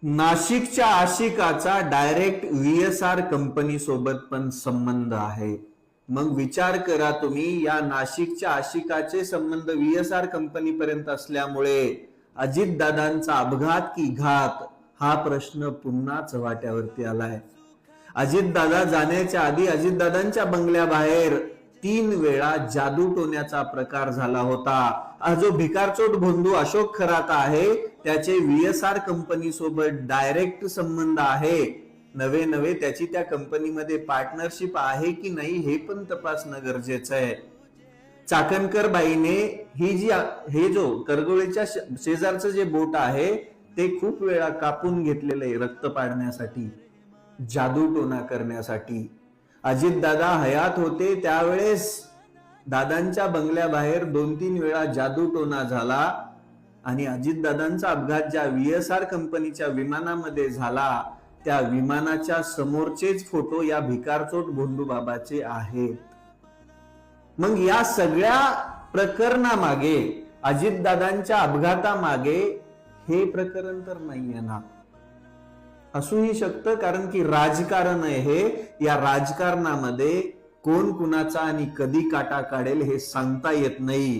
नाशिकच्या आशिकाचा direct व्हीएसआर company सोबत पण संबंध आहे। मग विचार करा तुम्ही, या नाशिकच्या आशिकाचे संबंध व्हीएसआर कंपनी पर्यंत असल्यामुळे अजितदादांचा अपघात की घात हा प्रश्न पुन्हा चव्हाट्यावरती आलाय। अजितदादा जाण्याच्या आधी अजितदादांच्या बंगल्याबाहेर 3 वेळा जादूटोण्याचा प्रकार झाला होता। हा जो भिकारचोट भोंदू अशोक खराता आहे त्याचे व्हीएसआर कंपनी सोबत डायरेक्ट संबंध आहे। नवे नवे त्याची त्या कंपनीमध्ये पार्टनरशिप आहे की नाही हे पण तपासणं गरजेचं आहे। चाकणकर बाईने हे जो करगोळीच्या शेजारचं जे बोट आहे ते खूप वेळा कापून घेतलेलं आहे रक्त पाडण्यासाठी, जादूटोना करण्यासाठी। अजितदादा हयात होते त्यावेळेस दादांच्या बंगल्याबाहेर 2-3 वेळा जादूटोना झाला आणि अजितदादांचा अपघात ज्या व्हीएसआर कंपनीच्या विमानामध्ये झाला त्या विमानाच्या समोरचेच फोटो या भिकारचोट भोंदू बाबाचे आहेत। मग या सगळ्या प्रकरणामागे, अजितदादांच्या अपघातामागे हे प्रकरण तर नाहीये ना? असूही शकतं, कारण की राजकारण आहे हे। या राजकारणामध्ये कोण कुणाचा आणि कधी काटा काढेल हे सांगता येत नाही।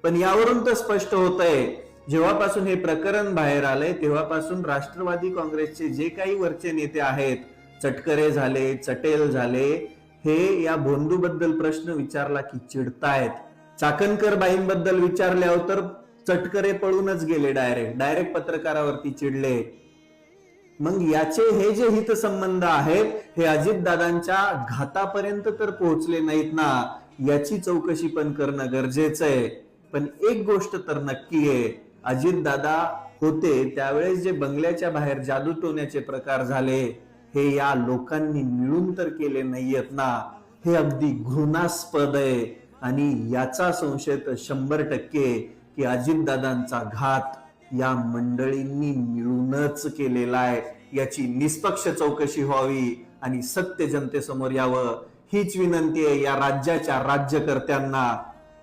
पण यावरून तर स्पष्ट होतंय, जेव्हापासून हे प्रकरण बाहेर आलंय तेव्हापासून राष्ट्रवादी काँग्रेसचे जे काही वरचे नेते आहेत, चटकरे झाले, चटेल झाले, हे या भोंदू बद्दल प्रश्न विचारला की चिडतायत। चाकणकर बाईंबद्दल विचारल्यावर तर चटकरे पळूनच गेले, डायरेक्ट पत्रकारावरती चिडले। मग याचे हे जे हितसंबंध आहेत हे अजितदादांच्या घातापर्यंत तर पोहोचले नाहीत ना, याची चौकशी पण करणं गरजेचं आहे। पण एक गोष्ट तर नक्की आहे, अजितदादा होते त्यावेळेस जे बंगल्याच्या बाहेर जादूटोण्याचे प्रकार झाले हे या लोकांनी मिळून तर केले नाहीयेत ना। हे अगदी घृणास्पद आहे आणि याचा संशय तर 100% की अजितदादांचा घात या मंडळींनी मिळूनच केलेला आहे। याची निष्पक्ष चौकशी व्हावी आणि सत्य जनतेसमोर यावं हीच विनंती आहे या राज्याच्या राज्यकर्त्यांना।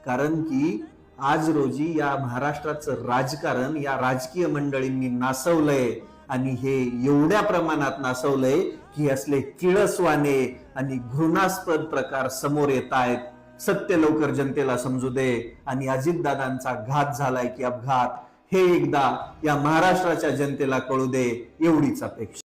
कारण की आज रोजी या महाराष्ट्राचं राजकारण या राजकीय मंडळींनी नासवलंय आणि हे एवढ्या प्रमाणात नासवलंय की असले किळसवाने आणि घृणास्पद प्रकार समोर येत आहेत। सत्य लवकर जनतेला समजू दे आणि अजितदादांचा घात झालाय की अपघात हे एकदा या महाराष्ट्राच्या जनतेला कळू दे, एवढीच अपेक्षा।